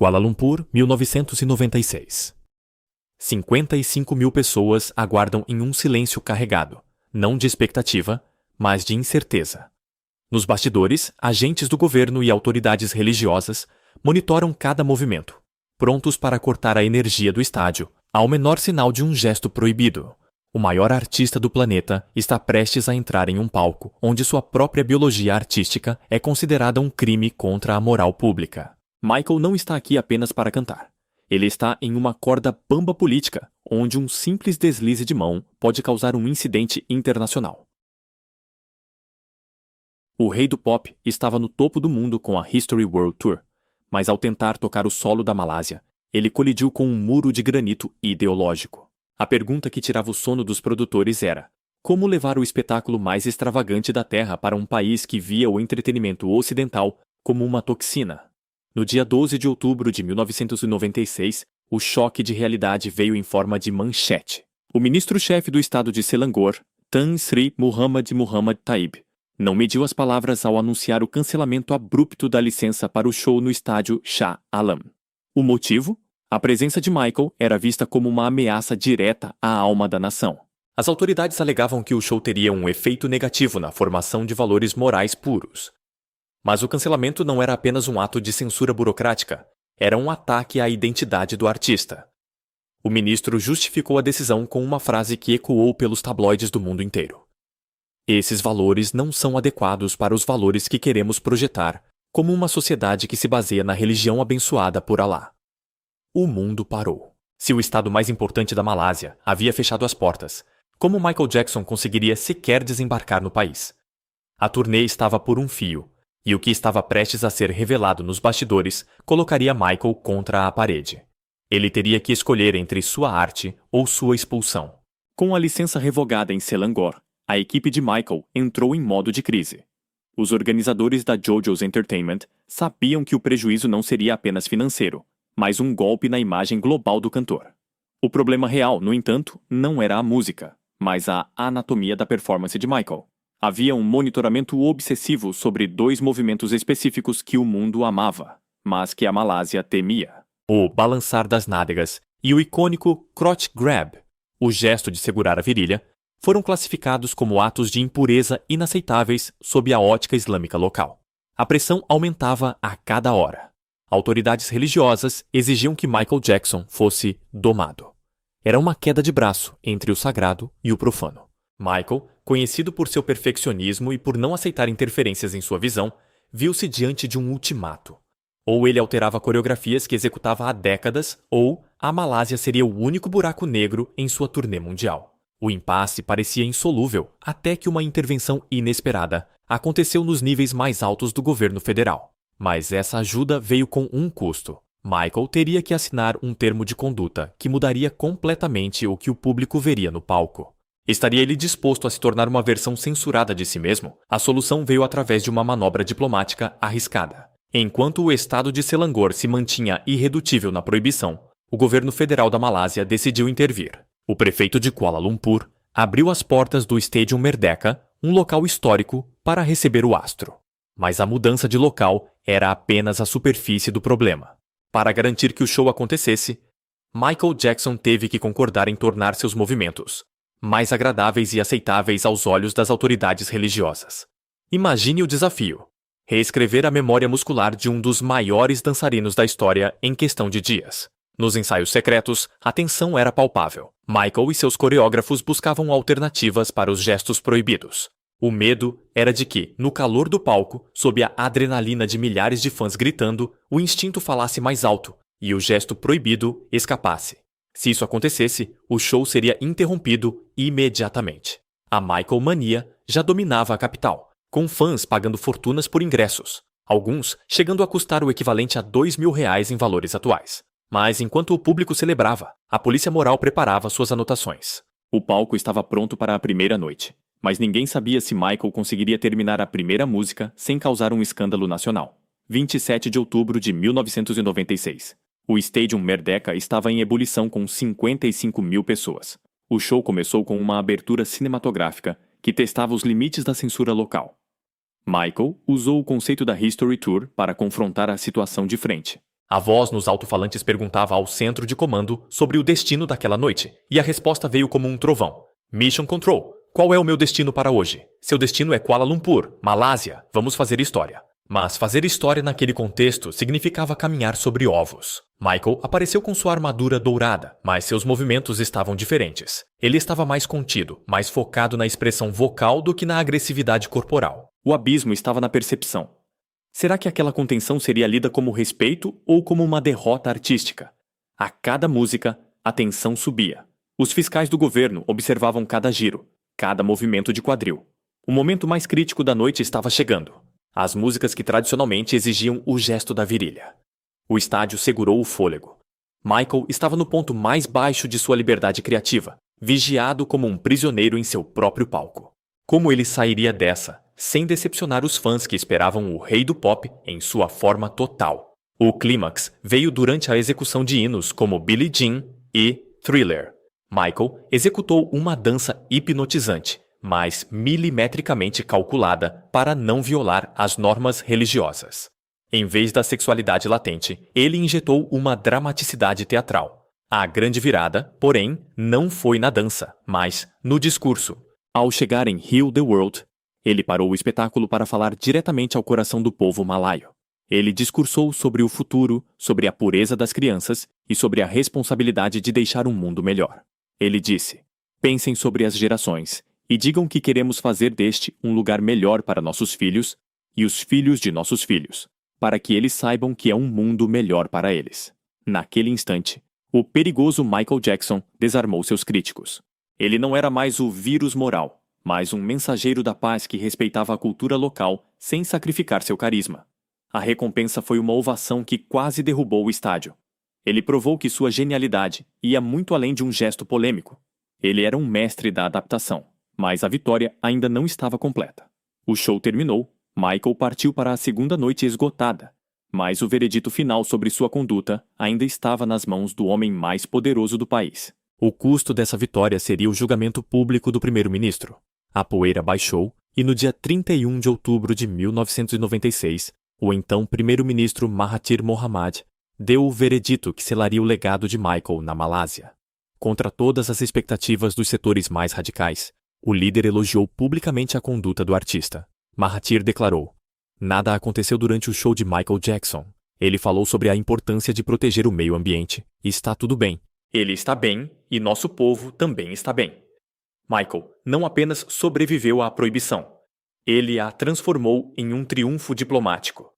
Kuala Lumpur, 1996. 55 mil pessoas aguardam em um silêncio carregado, não de expectativa, mas de incerteza. Nos bastidores, agentes do governo e autoridades religiosas monitoram cada movimento, prontos para cortar a energia do estádio ao menor sinal de um gesto proibido. O maior artista do planeta está prestes a entrar em um palco onde sua própria biologia artística é considerada um crime contra a moral pública. Michael não está aqui apenas para cantar. Ele está em uma corda bamba política, onde um simples deslize de mão pode causar um incidente internacional. O rei do pop estava no topo do mundo com a History World Tour, mas ao tentar tocar o solo da Malásia, ele colidiu com um muro de granito ideológico. A pergunta que tirava o sono dos produtores era: como levar o espetáculo mais extravagante da Terra para um país que via o entretenimento ocidental como uma toxina? No dia 12 de outubro de 1996, o choque de realidade veio em forma de manchete. O ministro-chefe do estado de Selangor, Tan Sri Muhammad Muhammad Taib, não mediu as palavras ao anunciar o cancelamento abrupto da licença para o show no estádio Shah Alam. O motivo? A presença de Michael era vista como uma ameaça direta à alma da nação. As autoridades alegavam que o show teria um efeito negativo na formação de valores morais puros. Mas o cancelamento não era apenas um ato de censura burocrática, era um ataque à identidade do artista. O ministro justificou a decisão com uma frase que ecoou pelos tabloides do mundo inteiro. Esses valores não são adequados para os valores que queremos projetar, como uma sociedade que se baseia na religião abençoada por Alá. O mundo parou. Se o estado mais importante da Malásia havia fechado as portas, como Michael Jackson conseguiria sequer desembarcar no país? A turnê estava por um fio, e o que estava prestes a ser revelado nos bastidores colocaria Michael contra a parede. Ele teria que escolher entre sua arte ou sua expulsão. Com a licença revogada em Selangor, a equipe de Michael entrou em modo de crise. Os organizadores da JoJo's Entertainment sabiam que o prejuízo não seria apenas financeiro, mas um golpe na imagem global do cantor. O problema real, no entanto, não era a música, mas a anatomia da performance de Michael. Havia um monitoramento obsessivo sobre dois movimentos específicos que o mundo amava, mas que a Malásia temia: o balançar das nádegas e o icônico crotch grab, o gesto de segurar a virilha, foram classificados como atos de impureza inaceitáveis sob a ótica islâmica local. A pressão aumentava a cada hora. Autoridades religiosas exigiam que Michael Jackson fosse domado. Era uma queda de braço entre o sagrado e o profano. Michael, conhecido por seu perfeccionismo e por não aceitar interferências em sua visão, viu-se diante de um ultimato. Ou ele alterava coreografias que executava há décadas, ou a Malásia seria o único buraco negro em sua turnê mundial. O impasse parecia insolúvel até que uma intervenção inesperada aconteceu nos níveis mais altos do governo federal. Mas essa ajuda veio com um custo. Michael teria que assinar um termo de conduta que mudaria completamente o que o público veria no palco. Estaria ele disposto a se tornar uma versão censurada de si mesmo? A solução veio através de uma manobra diplomática arriscada. Enquanto o estado de Selangor se mantinha irredutível na proibição, o governo federal da Malásia decidiu intervir. O prefeito de Kuala Lumpur abriu as portas do Stadium Merdeka, um local histórico, para receber o astro. Mas a mudança de local era apenas a superfície do problema. Para garantir que o show acontecesse, Michael Jackson teve que concordar em tornar seus movimentos mais agradáveis e aceitáveis aos olhos das autoridades religiosas. Imagine o desafio: reescrever a memória muscular de um dos maiores dançarinos da história em questão de dias. Nos ensaios secretos, a tensão era palpável. Michael e seus coreógrafos buscavam alternativas para os gestos proibidos. O medo era de que, no calor do palco, sob a adrenalina de milhares de fãs gritando, o instinto falasse mais alto e o gesto proibido escapasse. Se isso acontecesse, o show seria interrompido imediatamente. A Michael mania já dominava a capital, com fãs pagando fortunas por ingressos, alguns chegando a custar o equivalente a R$2.000 em valores atuais. Mas enquanto o público celebrava, a polícia moral preparava suas anotações. O palco estava pronto para a primeira noite, mas ninguém sabia se Michael conseguiria terminar a primeira música sem causar um escândalo nacional. 27 de outubro de 1996. O Stadium Merdeka estava em ebulição com 55 mil pessoas. O show começou com uma abertura cinematográfica que testava os limites da censura local. Michael usou o conceito da History Tour para confrontar a situação de frente. A voz nos alto-falantes perguntava ao centro de comando sobre o destino daquela noite, e a resposta veio como um trovão. Mission Control, qual é o meu destino para hoje? Seu destino é Kuala Lumpur, Malásia, vamos fazer história. Mas fazer história naquele contexto significava caminhar sobre ovos. Michael apareceu com sua armadura dourada, mas seus movimentos estavam diferentes. Ele estava mais contido, mais focado na expressão vocal do que na agressividade corporal. O abismo estava na percepção. Será que aquela contenção seria lida como respeito ou como uma derrota artística? A cada música, a tensão subia. Os fiscais do governo observavam cada giro, cada movimento de quadril. O momento mais crítico da noite estava chegando. As músicas que tradicionalmente exigiam o gesto da virilha. O estádio segurou o fôlego. Michael estava no ponto mais baixo de sua liberdade criativa, vigiado como um prisioneiro em seu próprio palco. Como ele sairia dessa, sem decepcionar os fãs que esperavam o rei do pop em sua forma total? O clímax veio durante a execução de hinos como Billie Jean e Thriller. Michael executou uma dança hipnotizante, mas milimetricamente calculada para não violar as normas religiosas. Em vez da sexualidade latente, ele injetou uma dramaticidade teatral. A grande virada, porém, não foi na dança, mas no discurso. Ao chegar em Heal the World, ele parou o espetáculo para falar diretamente ao coração do povo malaio. Ele discursou sobre o futuro, sobre a pureza das crianças e sobre a responsabilidade de deixar um mundo melhor. Ele disse: pensem sobre as gerações e digam que queremos fazer deste um lugar melhor para nossos filhos e os filhos de nossos filhos, para que eles saibam que é um mundo melhor para eles. Naquele instante, o perigoso Michael Jackson desarmou seus críticos. Ele não era mais o vírus moral, mas um mensageiro da paz que respeitava a cultura local sem sacrificar seu carisma. A recompensa foi uma ovação que quase derrubou o estádio. Ele provou que sua genialidade ia muito além de um gesto polêmico. Ele era um mestre da adaptação, mas a vitória ainda não estava completa. O show terminou, Michael partiu para a segunda noite esgotada, mas o veredito final sobre sua conduta ainda estava nas mãos do homem mais poderoso do país. O custo dessa vitória seria o julgamento público do primeiro-ministro. A poeira baixou e no dia 31 de outubro de 1996, o então primeiro-ministro Mahathir Mohamad deu o veredito que selaria o legado de Michael na Malásia. Contra todas as expectativas dos setores mais radicais, o líder elogiou publicamente a conduta do artista. Mahathir declarou: nada aconteceu durante o show de Michael Jackson. Ele falou sobre a importância de proteger o meio ambiente e está tudo bem. Ele está bem e nosso povo também está bem. Michael não apenas sobreviveu à proibição, ele a transformou em um triunfo diplomático.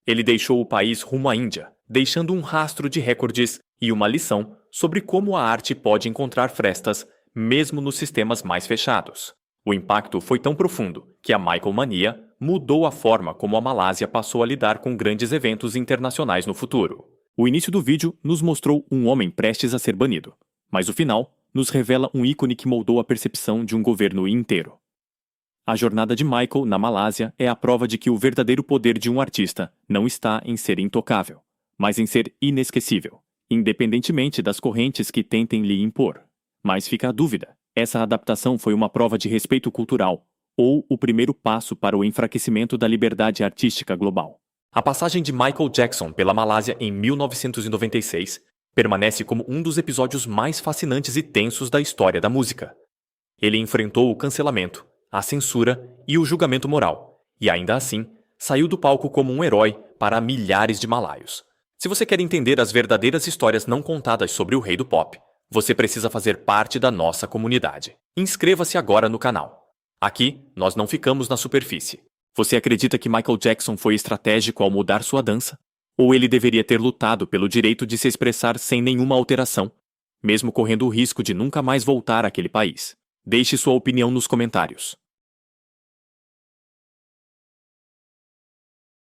Ele deixou o país rumo à Índia, deixando um rastro de recordes e uma lição sobre como a arte pode encontrar frestas mesmo nos sistemas mais fechados. O impacto foi tão profundo que a Michael Mania mudou a forma como a Malásia passou a lidar com grandes eventos internacionais no futuro. O início do vídeo nos mostrou um homem prestes a ser banido, mas o final nos revela um ícone que moldou a percepção de um governo inteiro. A jornada de Michael na Malásia é a prova de que o verdadeiro poder de um artista não está em ser intocável, mas em ser inesquecível, independentemente das correntes que tentem lhe impor. Mas fica a dúvida: essa adaptação foi uma prova de respeito cultural ou o primeiro passo para o enfraquecimento da liberdade artística global? A passagem de Michael Jackson pela Malásia em 1996 permanece como um dos episódios mais fascinantes e tensos da história da música. Ele enfrentou o cancelamento, a censura e o julgamento moral, e ainda assim, saiu do palco como um herói para milhares de malaios. Se você quer entender as verdadeiras histórias não contadas sobre o rei do pop, você precisa fazer parte da nossa comunidade. Inscreva-se agora no canal. Aqui, nós não ficamos na superfície. Você acredita que Michael Jackson foi estratégico ao mudar sua dança? Ou ele deveria ter lutado pelo direito de se expressar sem nenhuma alteração, mesmo correndo o risco de nunca mais voltar àquele país? Deixe sua opinião nos comentários.